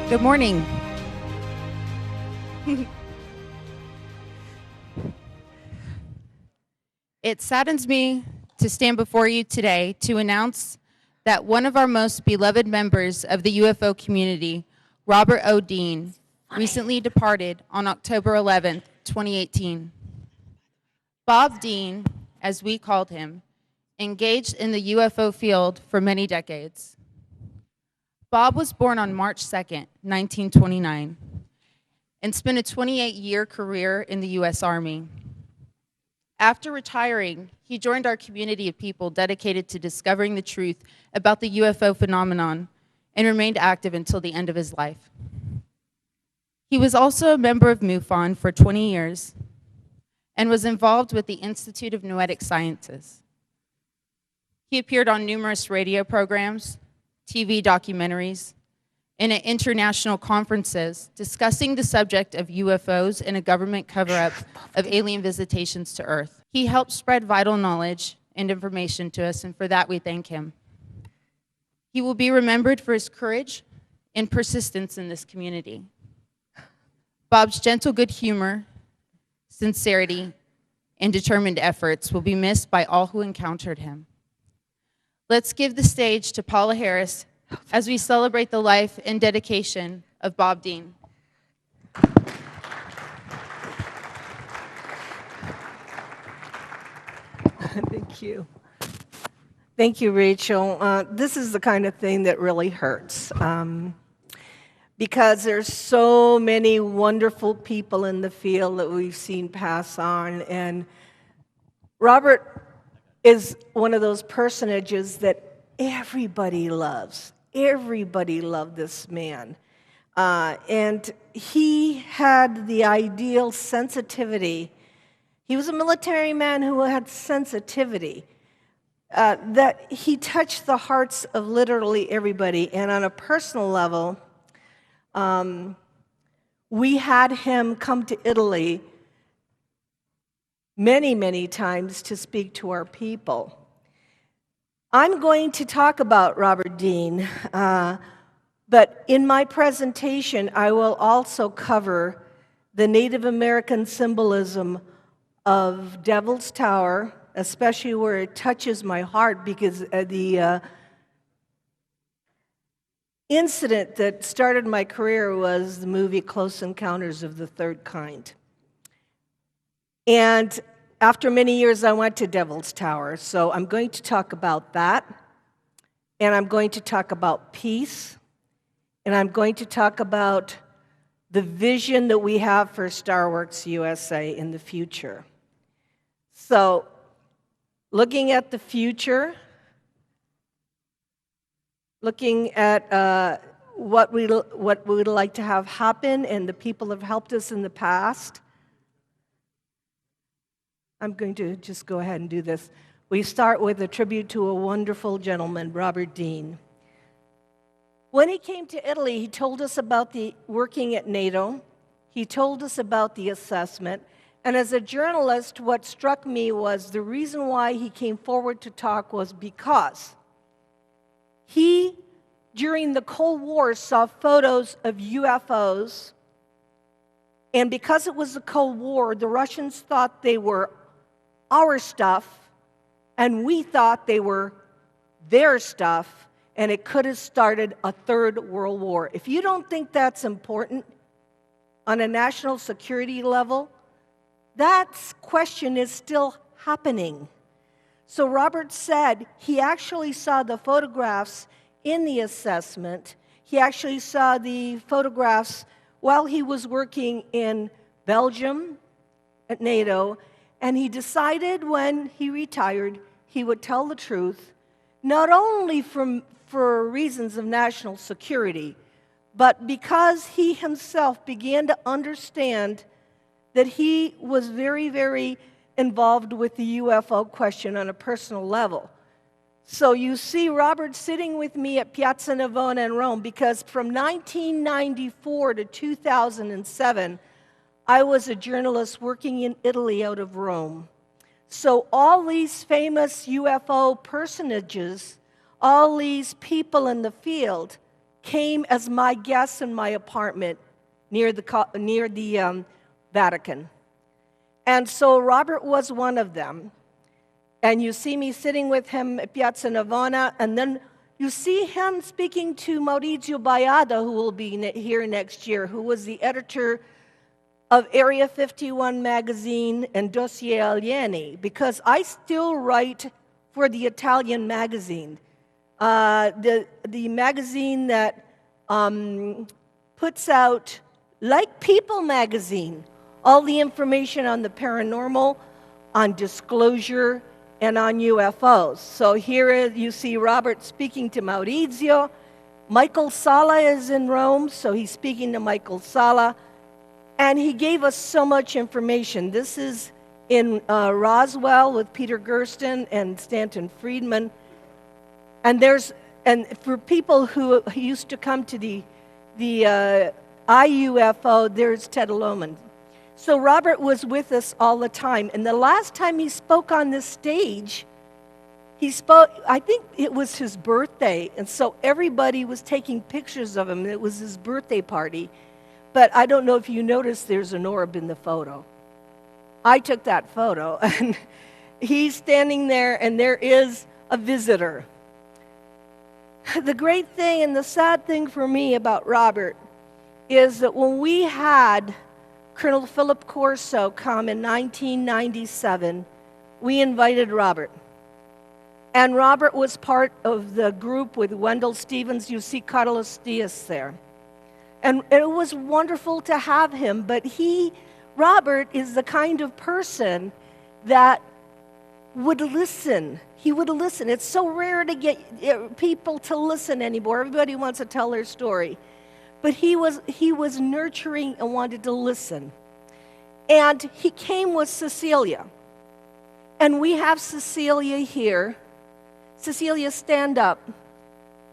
Good morning. It saddens me to stand before you today to announce that one of our most beloved members of the UFO community, Robert O. Dean, recently departed on October 11th, 2018. Bob Dean, as we called him, engaged in the UFO field for many decades. Bob was born on March 2nd, 1929, and spent a 28-year career in the U.S. Army. After retiring, he joined our community of people dedicated to discovering the truth about the UFO phenomenon and remained active until the end of his life. He was also a member of MUFON for 20 years and was involved with the Institute of Noetic Sciences. He appeared on numerous radio programs, TV documentaries, and at international conferences discussing the subject of UFOs and a government cover-up of alien visitations to Earth. He helped spread vital knowledge and information to us, and for that we thank him. He will be remembered for his courage and persistence in this community. Bob's gentle good humor, sincerity, and determined efforts will be missed by all who encountered him. Let's give the stage to Paola Harris as we celebrate the life and dedication of Bob Dean. Thank you. Thank you, Rachel. This is the kind of thing that really hurts because there's so many wonderful people in the field that we've seen pass on, and Robert is one of those personages that everybody loves. Everybody loved this man. And he had the ideal sensitivity. He was a military man who had sensitivity, that he touched the hearts of literally everybody. And on a personal level, we had him come to Italy many, many times to speak to our people. I'm going to talk about Robert Dean, but in my presentation, I will also cover the Native American symbolism of Devil's Tower, especially where it touches my heart, because the incident that started my career was the movie Close Encounters of the Third Kind. And after many years, I went to Devil's Tower, so I'm going to talk about that, and I'm going to talk about peace, and I'm going to talk about the vision that we have for StarworksUSA in the future. So, looking at the future, looking at what we would like to have happen and the people that have helped us in the past, I'm going to just go ahead and do this. We start with a tribute to a wonderful gentleman, Robert Dean. When he came to Italy, he told us about the working at NATO. He told us about the assessment. And as a journalist, what struck me was the reason why he came forward to talk was because he, during the Cold War, saw photos of UFOs. And because it was the Cold War, the Russians thought they were our stuff, and we thought they were their stuff, and it could have started a third world war. If you don't think that's important on a national security level, that question is still happening. So Robert said he actually saw the photographs in the assessment. He actually saw the photographs while he was working in Belgium at NATO, and he decided when he retired he would tell the truth, not only for reasons of national security, but because he himself began to understand that he was very, very involved with the UFO question on a personal level. So you see Robert sitting with me at Piazza Navona in Rome, because from 1994 to 2007, I was a journalist working in Italy out of Rome. So all these famous UFO personages, all these people in the field, came as my guests in my apartment near the Vatican. And so Robert was one of them. And you see me sitting with him at Piazza Navona, and then you see him speaking to Maurizio Baiada, who will be here next year, who was the editor of Area 51 magazine and Dossier Alieni, because I still write for the Italian magazine, the magazine that puts out, like People magazine, all the information on the paranormal, on disclosure, and on UFOs. So here you see Robert speaking to Maurizio. Michael Sala is in Rome, so he's speaking to Michael Sala. And he gave us so much information. This is in Roswell with Peter Gersten and Stanton Friedman. And for people who used to come to the IUFO, there's Ted Lohman. So Robert was with us all the time. And the last time he spoke on this stage, he spoke, I think it was his birthday. And so everybody was taking pictures of him. It was his birthday party. But I don't know if you noticed there's an orb in the photo. I took that photo, and he's standing there, and there is a visitor. The great thing and the sad thing for me about Robert is that when we had Colonel Philip Corso come in 1997, we invited Robert. And Robert was part of the group with Wendell Stevens. You see Carlos Diaz there. And it was wonderful to have him, but Robert is the kind of person that would listen. He would listen. It's so rare to get people to listen anymore. Everybody wants to tell their story. But he was nurturing and wanted to listen. And he came with Cecilia. And we have Cecilia here. Cecilia, stand up.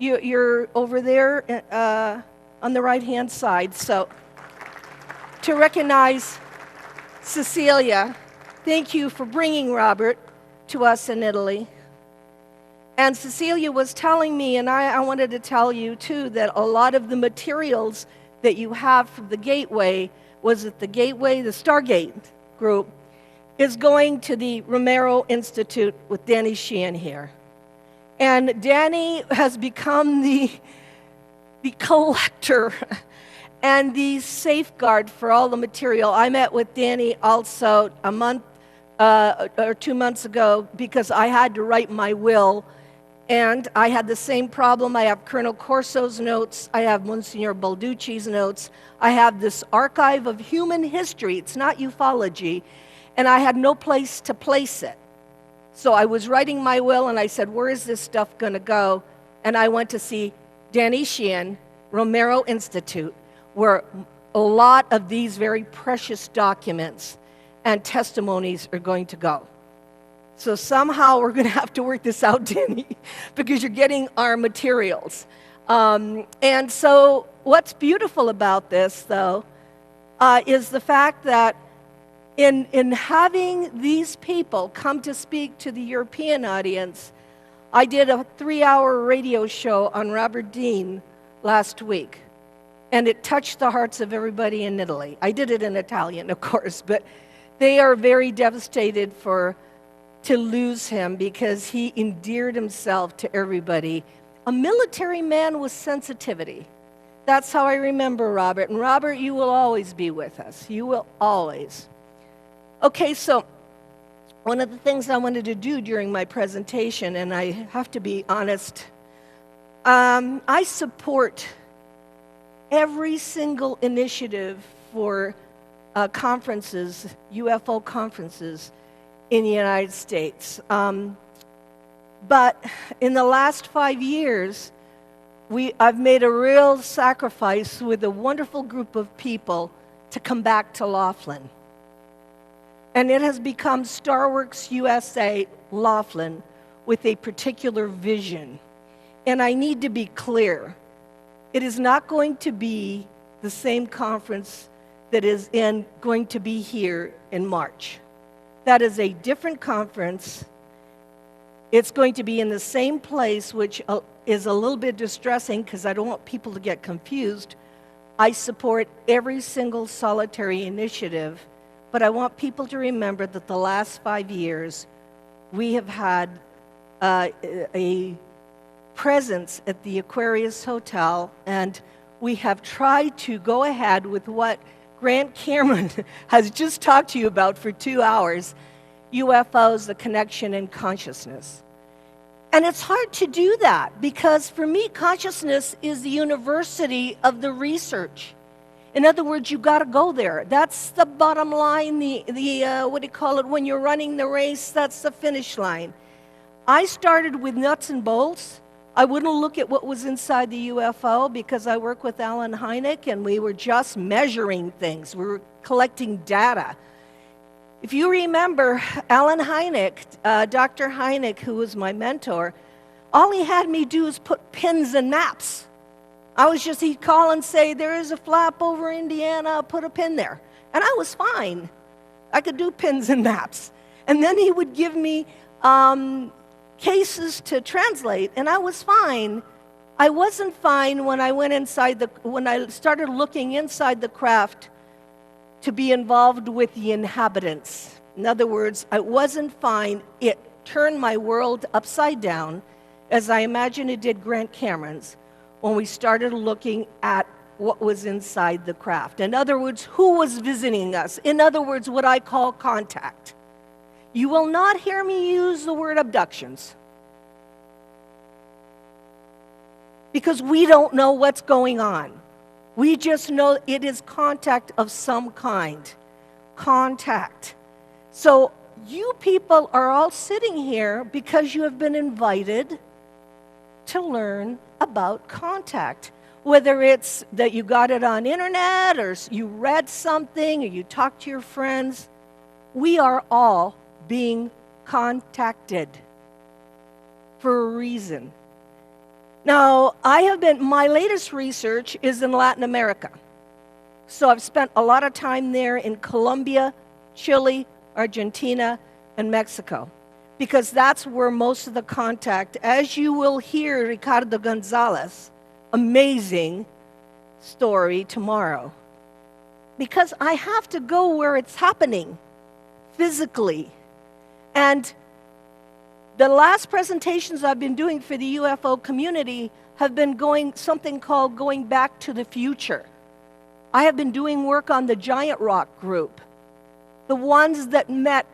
You're over there on the right-hand side. So to recognize Cecilia, thank you for bringing Robert to us in Italy. And Cecilia was telling me, and I wanted to tell you too, that a lot of the materials that you have from the Gateway, was it the Gateway, the Stargate group, is going to the Romero Institute with Danny Sheehan here. And Danny has become the collector and the safeguard for all the material. I met with Danny also a month or 2 months ago because I had to write my will. And I had the same problem. I have Colonel Corso's notes. I have Monsignor Balducci's notes. I have this archive of human history. It's not ufology. And I had no place to place it. So I was writing my will, and I said, where is this stuff going to go? And I went to see Danny Sheehan, Romero Institute, where a lot of these very precious documents and testimonies are going to go. So somehow we're going to have to work this out, Danny, because you're getting our materials. And so what's beautiful about this, though, is the fact that in having these people come to speak to the European audience, I did a 3-hour radio show on Robert Dean last week, and it touched the hearts of everybody in Italy. I did it in Italian, of course, but they are very devastated to lose him because he endeared himself to everybody. A military man with sensitivity. That's how I remember Robert. And Robert, you will always be with us. You will always. Okay, so one of the things I wanted to do during my presentation, and I have to be honest, I support every single initiative for conferences, UFO conferences, in the United States. But in the last 5 years, I've made a real sacrifice with a wonderful group of people to come back to Laughlin. And it has become StarworksUSA Laughlin with a particular vision. And I need to be clear. It is not going to be the same conference that is going to be here in March. That is a different conference. It's going to be in the same place, which is a little bit distressing because I don't want people to get confused. I support every single solitary initiative, but I want people to remember that the last 5 years, we have had a presence at the Aquarius Hotel, and we have tried to go ahead with what Grant Cameron has just talked to you about for 2 hours, UFOs, the connection, and consciousness. And it's hard to do that because for me, consciousness is the university of the research. In other words, you got to go there. That's the bottom line, what do you call it, when you're running the race, that's the finish line. I started with nuts and bolts. I wouldn't look at what was inside the UFO because I work with Alan Hynek and we were just measuring things. We were collecting data. If you remember, Alan Hynek, Dr. Hynek, who was my mentor, all he had me do is put pins and maps. He'd call and say, there is a flap over Indiana, put a pin there. And I was fine. I could do pins and maps. And then he would give me cases to translate, and I was fine. I wasn't fine when I when I started looking inside the craft to be involved with the inhabitants. In other words, I wasn't fine. It turned my world upside down, as I imagine it did Grant Cameron's, when we started looking at what was inside the craft. In other words, who was visiting us? In other words, what I call contact. You will not hear me use the word abductions because we don't know what's going on. We just know it is contact of some kind. Contact. So you people are all sitting here because you have been invited to learn about contact. Whether it's that you got it on internet or you read something or you talked to your friends, we are all being contacted for a reason. Now, my latest research is in Latin America. So I've spent a lot of time there in Colombia, Chile, Argentina, and Mexico, because that's where most of the contact, as you will hear Ricardo Gonzalez, amazing story tomorrow. Because I have to go where it's happening physically. And the last presentations I've been doing for the UFO community have been something called Going Back to the Future. I have been doing work on the Giant Rock group, the ones that met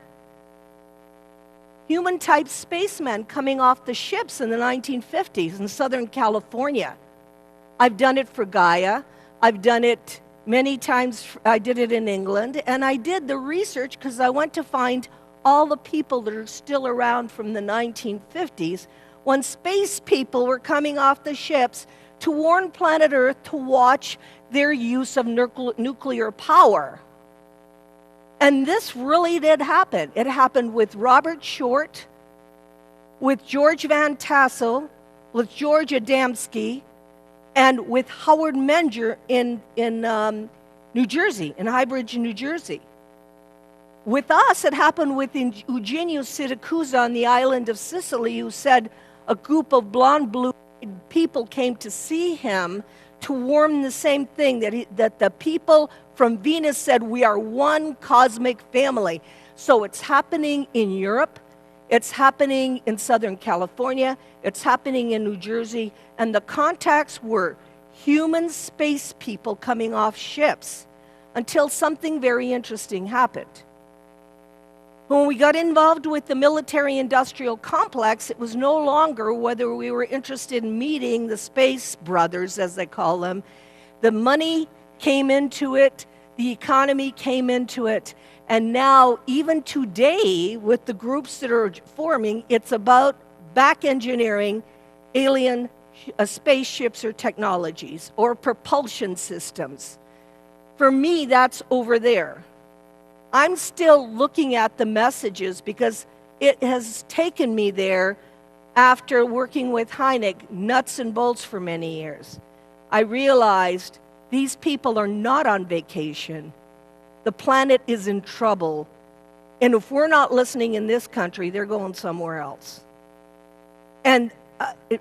human-type spacemen coming off the ships in the 1950s in Southern California. I've done it for Gaia. I've done it many times. I did it in England, and I did the research because I went to find all the people that are still around from the 1950s when space people were coming off the ships to warn planet Earth to watch their use of nuclear power. And this really did happen. It happened with Robert Short, with George Van Tassel, with George Adamski, and with Howard Menger in New Jersey, in High Bridge, New Jersey. With us, it happened with Eugenio Siracusa on the island of Sicily, who said a group of blonde-blue people came to see him to warn the same thing, that the people from Venus said, we are one cosmic family. So it's happening in Europe, it's happening in Southern California, it's happening in New Jersey, and the contacts were human space people coming off ships until something very interesting happened. When we got involved with the military-industrial complex, it was no longer whether we were interested in meeting the space brothers, as they call them. The money came into it, the economy came into it, and now, even today, with the groups that are forming, it's about back engineering alien spaceships or technologies or propulsion systems. For me, that's over there. I'm still looking at the messages because it has taken me there after working with Hynek, nuts and bolts, for many years. I realized these people are not on vacation. The planet is in trouble. And if we're not listening in this country, they're going somewhere else. And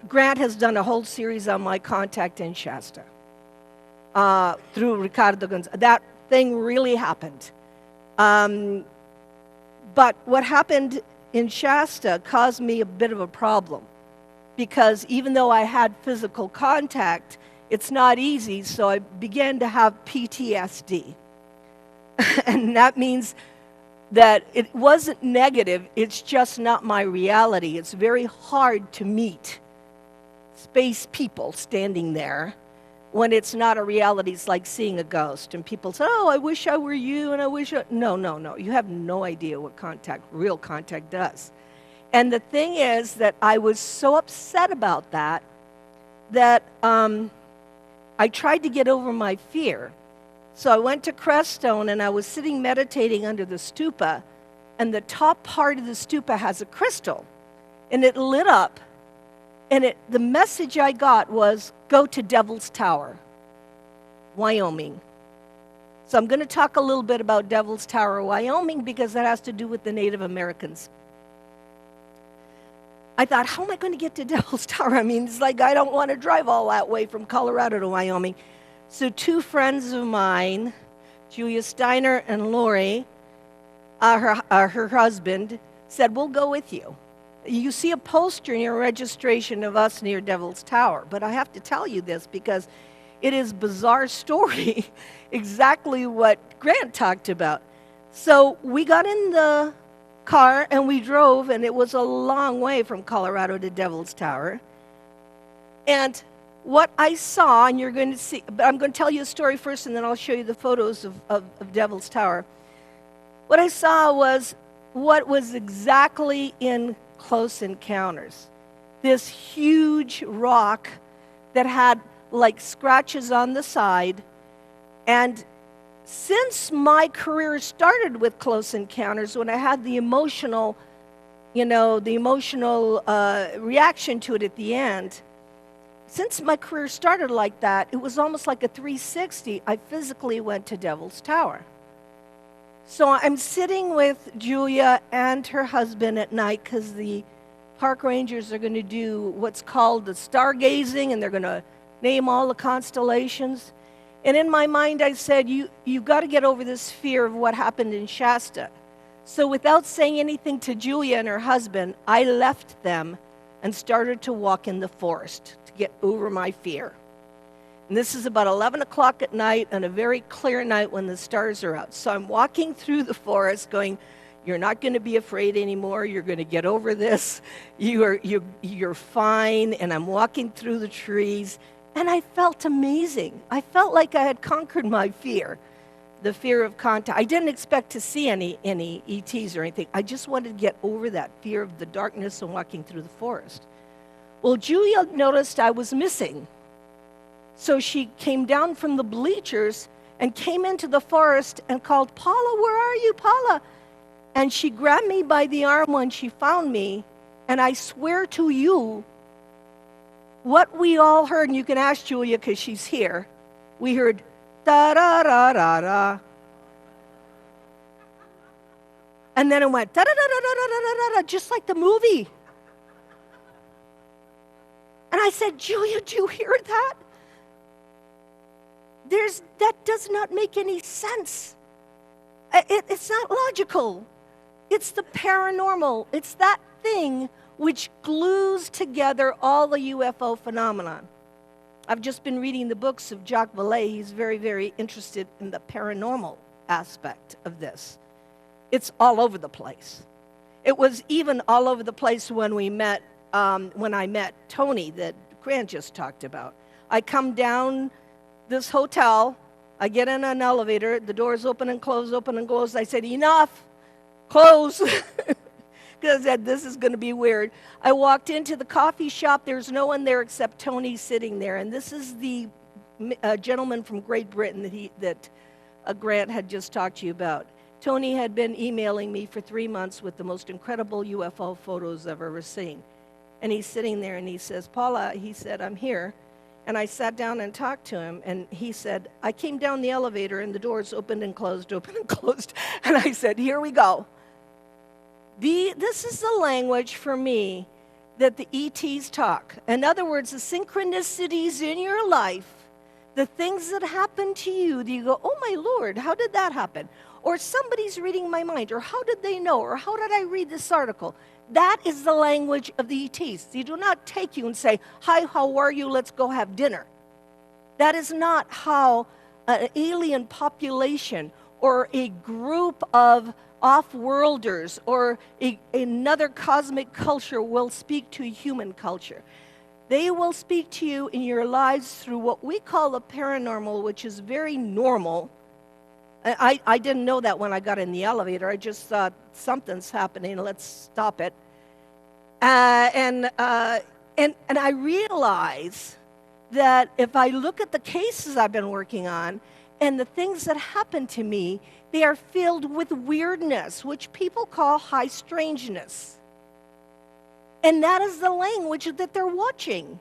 Grant has done a whole series on my contact in Shasta through Ricardo Gonzalez. That thing really happened. But what happened in Shasta caused me a bit of a problem, because even though I had physical contact, it's not easy, so I began to have PTSD. And that means that it wasn't negative, it's just not my reality. It's very hard to meet space people standing there when it's not a reality. It's like seeing a ghost. And people say, oh, I wish I were you, and I wish I... No. You have no idea what real contact does. And the thing is that I was so upset about that I tried to get over my fear. So I went to Crestone, and I was sitting meditating under the stupa, and the top part of the stupa has a crystal, and it lit up, and the message I got was, go to Devil's Tower, Wyoming. So I'm going to talk a little bit about Devil's Tower, Wyoming, because that has to do with the Native Americans. I thought, how am I going to get to Devil's Tower? I mean, it's like I don't want to drive all that way from Colorado to Wyoming. So two friends of mine, Julia Steiner and Lori, her husband, said, we'll go with you. You see a poster in your registration of us near Devil's Tower. But I have to tell you this because it is a bizarre story, exactly what Grant talked about. So we got in the car and we drove, and it was a long way from Colorado to Devil's Tower. And what I saw, and you're going to see, but I'm going to tell you a story first, and then I'll show you the photos of Devil's Tower. What I saw was what was exactly in Close Encounters. This huge rock that had like scratches on the side. And since my career started with Close Encounters, when I had the emotional reaction to it at the end, since my career started like that, it was almost like a 360. I physically went to Devil's Tower. So I'm sitting with Julia and her husband at night because the park rangers are going to do what's called the stargazing, and they're going to name all the constellations. And in my mind, I said, you've got to get over this fear of what happened in Shasta. So without saying anything to Julia and her husband, I left them and started to walk in the forest to get over my fear. And this is about 11 o'clock at night on a very clear night when the stars are out. So I'm walking through the forest going, you're not going to be afraid anymore. You're going to get over this. You're fine. And I'm walking through the trees. And I felt amazing. I felt like I had conquered my fear, the fear of contact. I didn't expect to see any ETs or anything. I just wanted to get over that fear of the darkness and walking through the forest. Well, Julia noticed I was missing. So she came down from the bleachers and came into the forest and called, Paula, where are you, Paula? And she grabbed me by the arm when she found me, and I swear to you, what we all heard, and you can ask Julia because she's here, we heard, da-da-da-da-da. And then it went, da-da-da-da-da-da-da-da, just like the movie. And I said, Julia, do you hear that? That does not make any sense. It's not logical. It's the paranormal. It's that thing which glues together all the UFO phenomenon. I've just been reading the books of Jacques Vallée. He's very, very interested in the paranormal aspect of this. It's all over the place. It was even all over the place when I met Tony that Grant just talked about. I come down this hotel, I get in an elevator, the doors open and close, open and close. I said, enough, close, because I said, this is going to be weird. I walked into the coffee shop, there's no one there except Tony sitting there, and this is the gentleman from Great Britain that Grant had just talked to you about. Tony had been emailing me for 3 months with the most incredible UFO photos I've ever seen. And he's sitting there and he says, Paula, he said, I'm here. And I sat down and talked to him, and he said, I came down the elevator, and the doors opened and closed, opened and closed. And I said, here we go. This is the language for me that the ETs talk. In other words, the synchronicities in your life, the things that happen to you, you go, oh my Lord, how did that happen? Or somebody's reading my mind, or how did they know, or how did I read this article? That is the language of the ETs. They do not take you and say, hi, how are you? Let's go have dinner. That is not how an alien population or a group of off-worlders or another cosmic culture will speak to human culture. They will speak to you in your lives through what we call the paranormal, which is very normal. I didn't know that when I got in the elevator. I just thought something's happening. Let's stop it. And I realize that if I look at the cases I've been working on and the things that happen to me, they are filled with weirdness, which people call high strangeness. And that is the language that they're watching.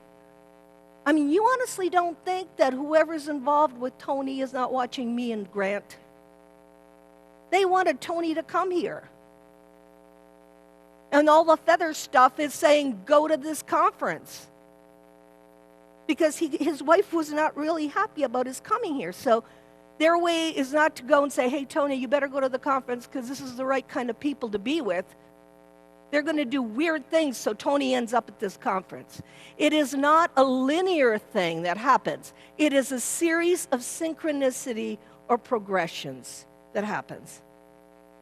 I mean, you honestly don't think that whoever's involved with Tony is not watching me and Grant? They wanted Tony to come here. And all the feather stuff is saying, go to this conference. Because his wife was not really happy about his coming here. So their way is not to go and say, hey, Tony, you better go to the conference because this is the right kind of people to be with. They're going to do weird things so Tony ends up at this conference. It is not a linear thing that happens. It is a series of synchronicity or progressions that happens.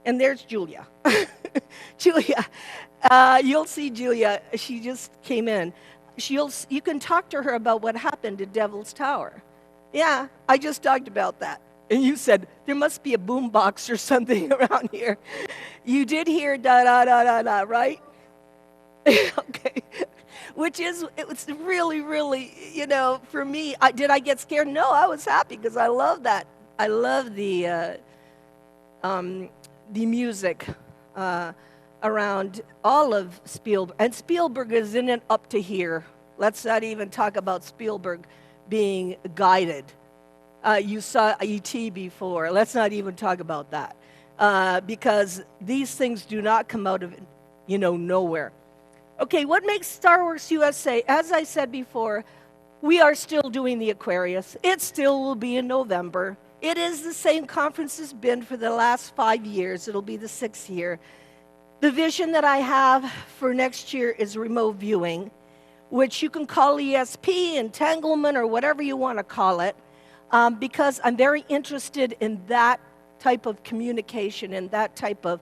And there's Julia. Julia, you'll see Julia. She just came in. You can talk to her about what happened at Devil's Tower. Yeah, I just talked about that. And you said, there must be a boombox or something around here. You did hear da-da-da-da-da, right? Okay. It was really, really, for me, did I get scared? No, I was happy because I love that. I love the music around all of Spielberg. And Spielberg is in it up to here. Let's not even talk about Spielberg being guided. You saw E.T. before. Let's not even talk about that. Because these things do not come out of, nowhere. Okay, what makes StarworksUSA? As I said before, we are still doing the Aquarius. It still will be in November. It is the same conference it's been for the last 5 years. It'll be the 6th year. The vision that I have for next year is remote viewing, which you can call ESP, entanglement, or whatever you want to call it, because I'm very interested in that type of communication and that type of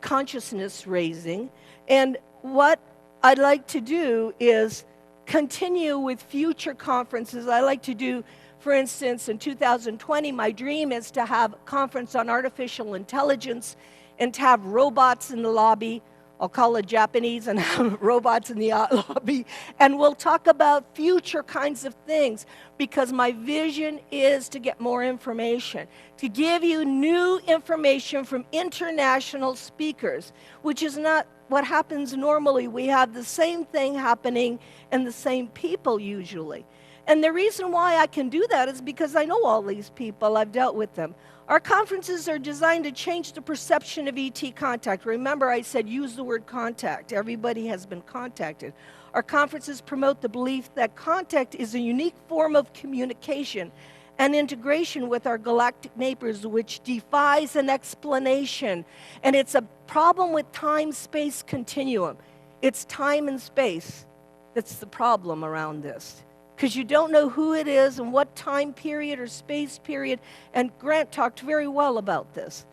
consciousness raising. And what I'd like to do is continue with future conferences. I like to do, for instance, in 2020, my dream is to have a conference on artificial intelligence and to have robots in the lobby. I'll call it Japanese and have robots in the lobby. And we'll talk about future kinds of things because my vision is to get more information, to give you new information from international speakers, which is not what happens normally. We have the same thing happening and the same people usually. And the reason why I can do that is because I know all these people. I've dealt with them. Our conferences are designed to change the perception of ET contact. Remember, I said use the word contact. Everybody has been contacted. Our conferences promote the belief that contact is a unique form of communication and integration with our galactic neighbors, which defies an explanation. And it's a problem with time-space continuum. It's time and space that's the problem around this. Because you don't know who it is and what time period or space period. And Grant talked very well about this.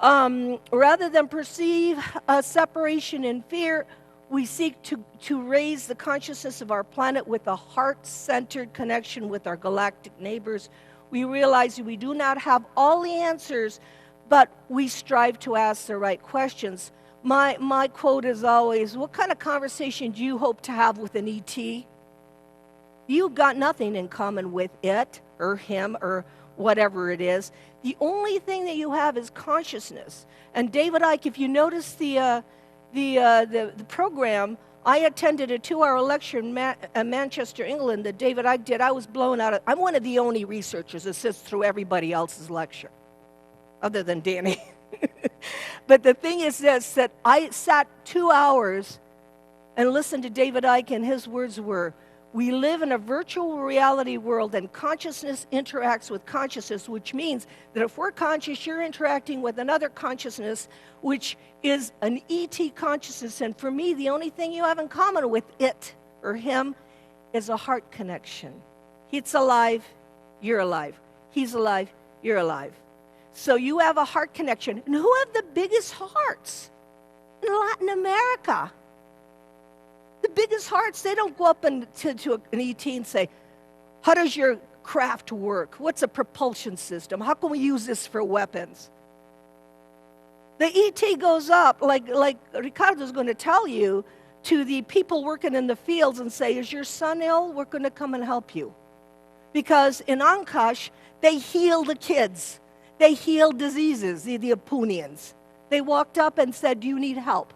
Rather than perceive a separation in fear, we seek to raise the consciousness of our planet with a heart-centered connection with our galactic neighbors. We realize we do not have all the answers, but we strive to ask the right questions. My quote is always, what kind of conversation do you hope to have with an ET? You've got nothing in common with it or him or whatever it is. The only thing that you have is consciousness. And David Icke, if you notice the program, I attended a 2-hour lecture in Manchester, England that David Icke did. I was blown out. I'm one of the only researchers that sits through everybody else's lecture, other than Danny. But the thing is this, that I sat 2 hours and listened to David Icke, and his words were, we live in a virtual reality world, and consciousness interacts with consciousness, which means that if we're conscious, you're interacting with another consciousness, which is an ET consciousness. And for me, the only thing you have in common with it or him is a heart connection. He's alive, you're alive. He's alive, you're alive. So you have a heart connection. And who have the biggest hearts? In Latin America. The biggest hearts, they don't go up to an ET and say, how does your craft work? What's a propulsion system? How can we use this for weapons? The ET goes up, like Ricardo's going to tell you, to the people working in the fields and say, is your son ill? We're going to come and help you. Because in Ancash, they heal the kids. They heal diseases, the Apunians. They walked up and said, do you need help?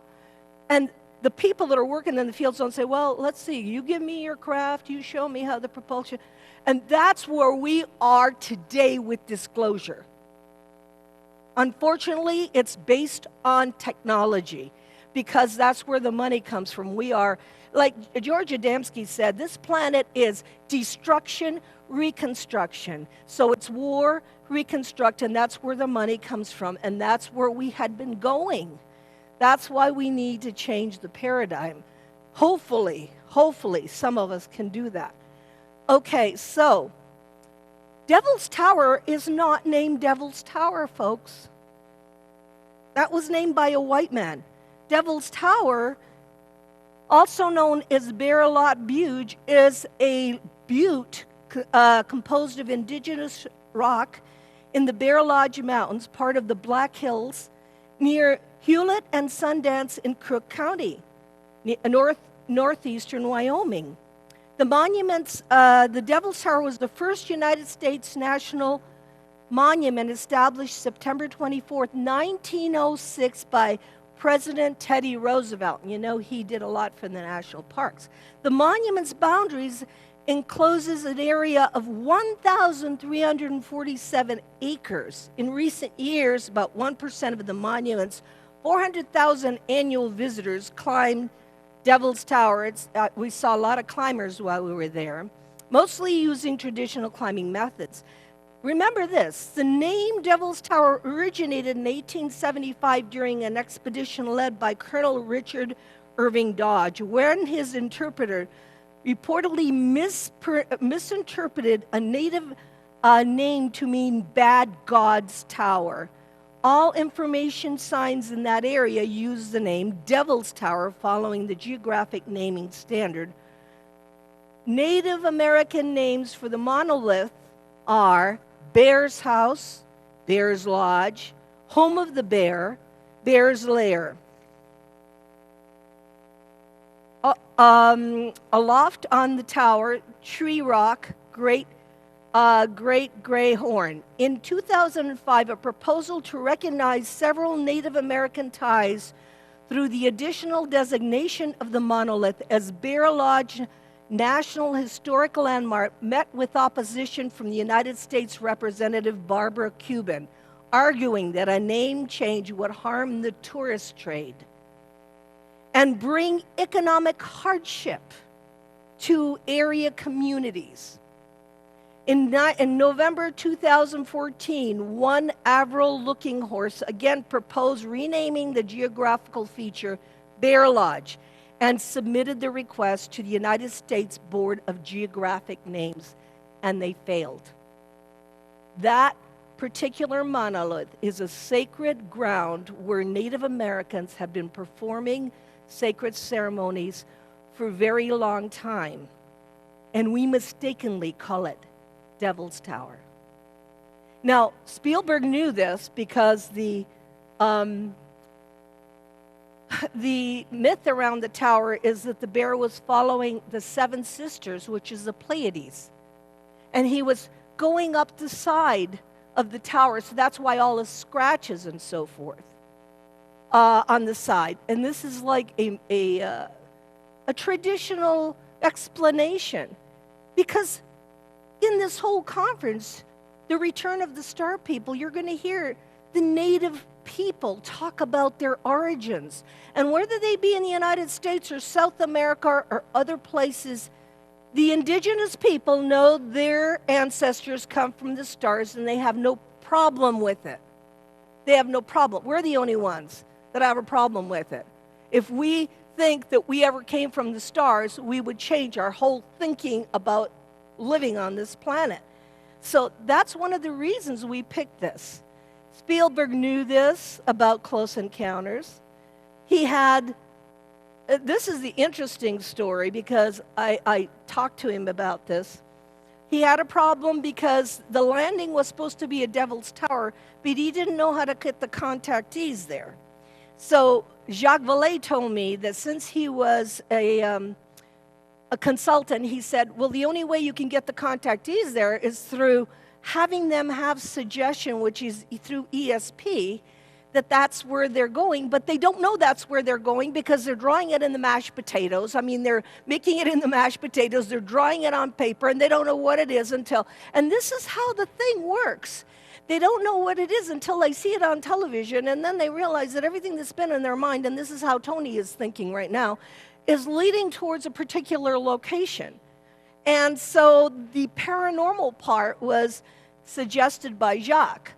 And the people that are working in the fields don't say, well, let's see, you give me your craft, you show me how the propulsion. And that's where we are today with disclosure. Unfortunately, it's based on technology because that's where the money comes from. We are, like George Adamski said, this planet is destruction, reconstruction. So it's war, reconstruct, and that's where the money comes from, and that's where we had been going. That's why we need to change the paradigm. Hopefully, some of us can do that. Okay, so Devil's Tower is not named Devil's Tower, folks. That was named by a white man. Devil's Tower, also known as Bariloche Butte, is a butte composed of indigenous rock in the Bariloche Mountains, part of the Black Hills, near Hewlett and Sundance in Crook County, northeastern Wyoming. The monuments, the Devil's Tower was the first United States national monument established September 24th, 1906 by President Teddy Roosevelt. You know, he did a lot for the national parks. The monument's boundaries encloses an area of 1,347 acres. In recent years, about 1% of the monument's 400,000 annual visitors climbed Devil's Tower. We saw a lot of climbers while we were there, mostly using traditional climbing methods. Remember this, the name Devil's Tower originated in 1875 during an expedition led by Colonel Richard Irving Dodge, when his interpreter reportedly misinterpreted a native name to mean Bad God's Tower. All information signs in that area use the name Devil's Tower, following the geographic naming standard. Native American names for the monolith are Bear's House, Bear's Lodge, Home of the Bear, Bear's Lair. Aloft on the tower, Tree Rock, Great Gray Horn. In 2005, a proposal to recognize several Native American ties through the additional designation of the monolith as Bear Lodge National Historic Landmark met with opposition from the United States Representative Barbara Cuban, arguing that a name change would harm the tourist trade and bring economic hardship to area communities. In November 2014, one Averill Looking Horse again proposed renaming the geographical feature Bear Lodge and submitted the request to the United States Board of Geographic Names, and they failed. That particular monolith is a sacred ground where Native Americans have been performing sacred ceremonies for a very long time, and we mistakenly call it Devil's Tower. Now, Spielberg knew this because the myth around the tower is that the bear was following the seven sisters, which is the Pleiades. And he was going up the side of the tower, so that's why all the scratches and so forth on the side. And this is like a traditional explanation, because in this whole conference, the Return of the Star People, you're going to hear the native people talk about their origins. And whether they be in the United States or South America or other places, the indigenous people know their ancestors come from the stars and they have no problem with it. They have no problem. We're the only ones that have a problem with it. If we think that we ever came from the stars, we would change our whole thinking about living on this planet. So that's one of the reasons we picked this. Spielberg knew this about Close Encounters. He had, this is the interesting story because I talked to him about this. He had a problem because the landing was supposed to be at Devil's Tower, but he didn't know how to get the contactees there. So Jacques Vallée told me that since he was a consultant, he said, well, the only way you can get the contactees there is through having them have suggestion, which is through ESP, that that's where they're going, but they don't know that's where they're going because they're drawing it in the mashed potatoes. I mean, they're making it in the mashed potatoes, they're drawing it on paper, and they don't know what it is until, and this is how the thing works. They don't know what it is until they see it on television, and then they realize that everything that's been in their mind, and this is how Tony is thinking right now, is leading towards a particular location. And so the paranormal part was suggested by Jacques.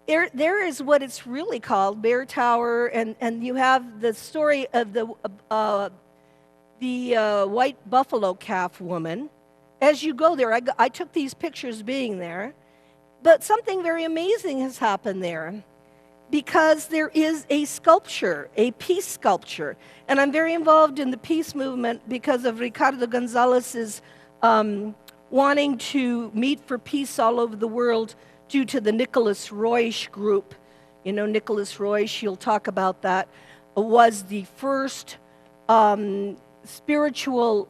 There is what it's really called, Bear Tower, and you have the story of the white buffalo calf woman. As you go there, I took these pictures being there, but something very amazing has happened there because there is a sculpture, a peace sculpture, and I'm very involved in the peace movement because of Ricardo Gonzalez's wanting to meet for peace all over the world due to the Nicholas Roish group. You know, Nicholas Roish, you'll talk about that, was the first spiritual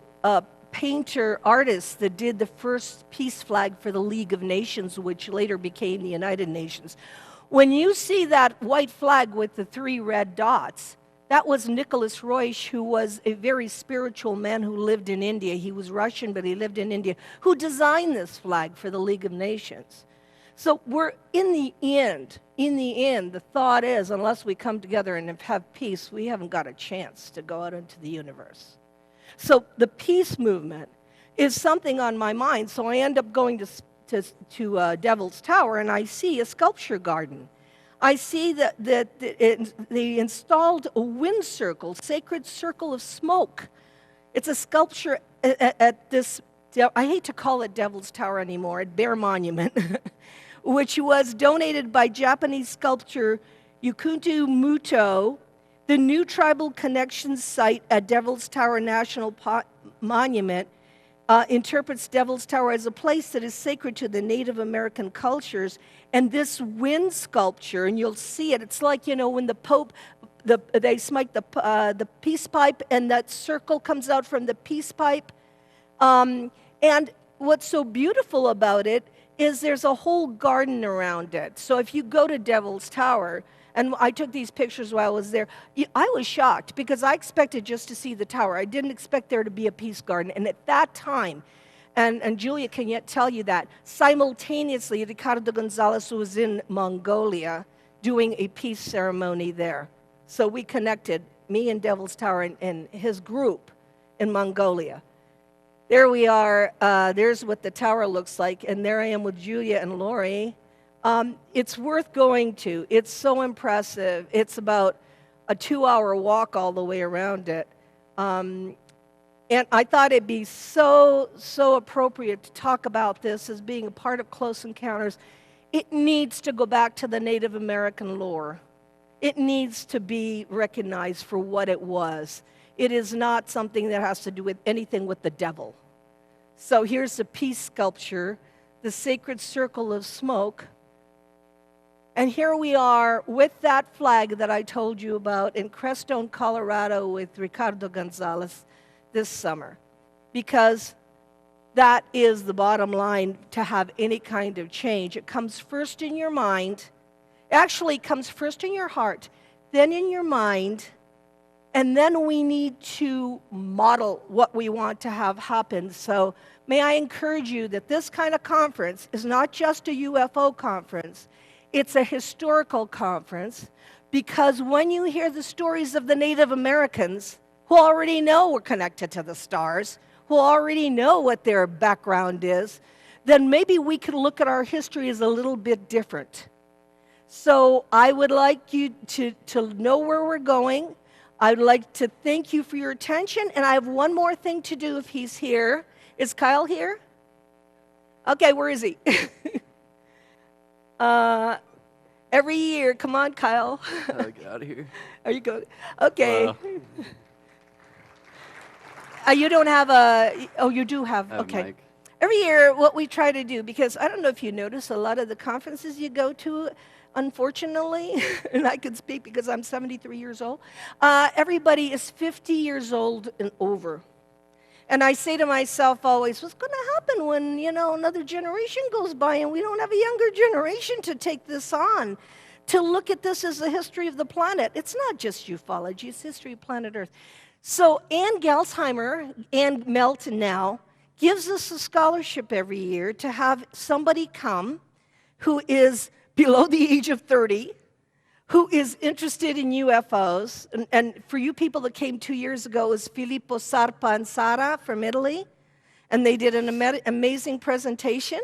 painter, artist that did the first peace flag for the League of Nations, which later became the United Nations. When you see that white flag with the 3 red dots, that was Nicholas Roish, who was a very spiritual man who lived in India. He was Russian, but he lived in India, who designed this flag for the League of Nations. So we're in the end, the thought is, unless we come together and have peace, we haven't got a chance to go out into the universe. So the peace movement is something on my mind. So I end up going to Devil's Tower, and I see a sculpture garden. I see that they installed a wind circle, sacred circle of smoke. It's a sculpture at this, I hate to call it Devil's Tower anymore, at Bear Monument, which was donated by Japanese sculptor Yukuntu Muto. The new Tribal Connections site at Devil's Tower National Monument interprets Devil's Tower as a place that is sacred to the Native American cultures. And this wind sculpture, and you'll see it, it's like, you know, when the Pope, they smite the peace pipe, and that circle comes out from the peace pipe. And what's so beautiful about it is there's a whole garden around it. So if you go to Devil's Tower, and I took these pictures while I was there, I was shocked because I expected just to see the tower. I didn't expect there to be a peace garden. And at that time, and Julia can yet tell you that, simultaneously, Ricardo Gonzalez was in Mongolia doing a peace ceremony there. So we connected, me and Devil's Tower and his group in Mongolia. There we are. There's what the tower looks like. And there I am with Julia and Lori. It's worth going to. It's so impressive. It's about a 2-hour walk all the way around it. And I thought it'd be so appropriate to talk about this as being a part of Close Encounters. It needs to go back to the Native American lore. It needs to be recognized for what it was. It is not something that has to do with anything with the devil. So here's the peace sculpture, the sacred circle of smoke. And here we are with that flag that I told you about in Crestone, Colorado with Ricardo Gonzalez this summer. Because that is the bottom line to have any kind of change. It comes first in your mind. Actually, it comes first in your heart, then in your mind, and then we need to model what we want to have happen. So may I encourage you that this kind of conference is not just a UFO conference. It's a historical conference because when you hear the stories of the Native Americans who already know we're connected to the stars, who already know what their background is, then maybe we could look at our history as a little bit different. So I would like you to know where we're going. I would like to thank you for your attention, and I have one more thing to do if he's here. Is Kyle here? Okay, where is he? Every year, come on, Kyle. How do I get out of here? Are you going? Okay. Wow. You don't have a, oh, you do have, I have a okay. mic. Every year, what we try to do, because I don't know if you notice, a lot of the conferences you go to, unfortunately, and I can speak because I'm 73 years old, everybody is 50 years old and over. And I say to myself always, what's going to happen when, another generation goes by and we don't have a younger generation to take this on, to look at this as the history of the planet? It's not just ufology, it's history of planet Earth. So Ann Galsheimer, Ann Melton now, gives us a scholarship every year to have somebody come who is below the age of 30, who is interested in UFOs. And for you people that came 2 years ago, it was Filippo Sarpa and Sara from Italy, and they did an amazing presentation.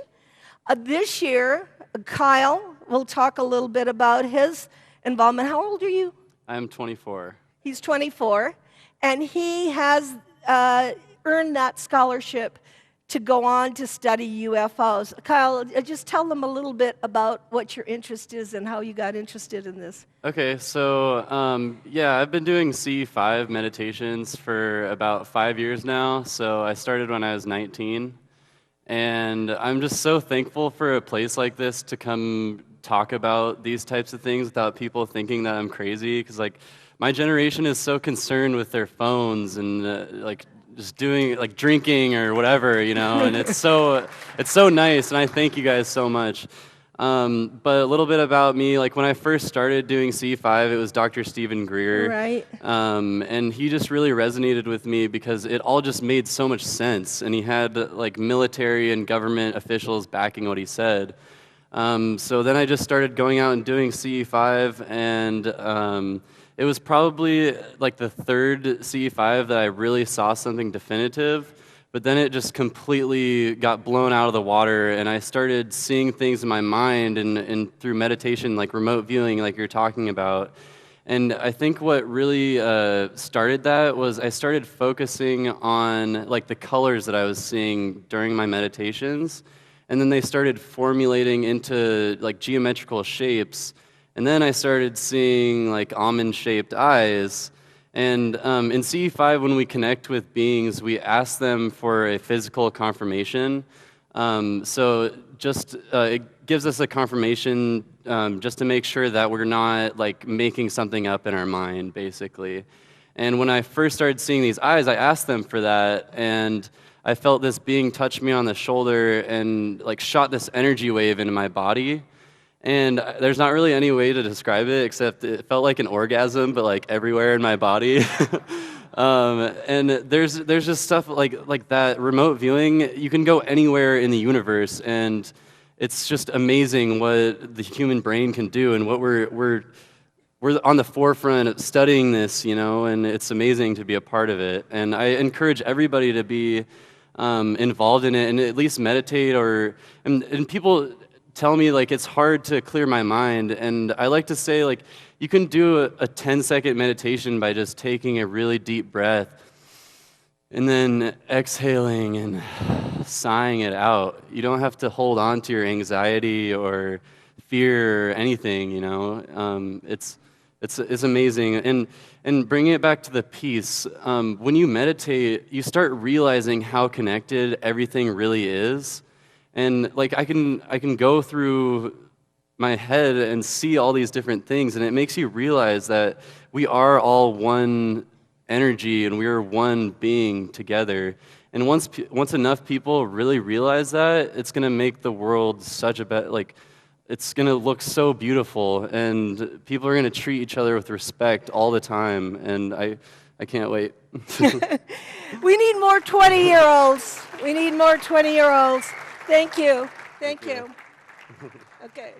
This year, Kyle will talk a little bit about his involvement. How old are you? I'm 24. He's 24, and he has earned that scholarship to go on to study UFOs. Kyle, just tell them a little bit about what your interest is and how you got interested in this. Okay, so I've been doing C5 meditations for about 5 years now. So I started when I was 19. And I'm just so thankful for a place like this to come talk about these types of things without people thinking that I'm crazy. Because my generation is so concerned with their phones and just doing drinking or whatever, and it's so nice, and I thank you guys so much. But a little bit about me, when I first started doing C5, it was Dr. Stephen Greer. Right. And he just really resonated with me because it all just made so much sense, and he had military and government officials backing what he said. So then I just started going out and doing CE5, and it was probably the third CE5 that I really saw something definitive, but then it just completely got blown out of the water, and I started seeing things in my mind and through meditation, remote viewing, you're talking about. And I think what really started that was I started focusing on the colors that I was seeing during my meditations, and then they started formulating into geometrical shapes. And then I started seeing almond-shaped eyes. And in CE5, when we connect with beings, we ask them for a physical confirmation. So just it gives us a confirmation just to make sure that we're not making something up in our mind, basically. And when I first started seeing these eyes, I asked them for that, and I felt this being touch me on the shoulder and shot this energy wave into my body. And there's not really any way to describe it except it felt like an orgasm, but everywhere in my body. And there's just stuff like that. Remote viewing, you can go anywhere in the universe, and it's just amazing what the human brain can do, and what we're on the forefront of studying this, and it's amazing to be a part of it. And I encourage everybody to be involved in it and at least meditate, and people tell me it's hard to clear my mind, and I like to say you can do a 10-second meditation by just taking a really deep breath and then exhaling and sighing it out. You don't have to hold on to your anxiety or fear or anything, it's amazing. And bringing it back to the peace, when you meditate, you start realizing how connected everything really is. And I can go through my head and see all these different things, and it makes you realize that we are all one energy and we are one being together. And once enough people really realize that, it's gonna make the world such a better, it's gonna look so beautiful, and people are gonna treat each other with respect all the time. And I can't wait. We need more 20-year-olds. We need more 20-year-olds. Thank you. Thank you. Okay.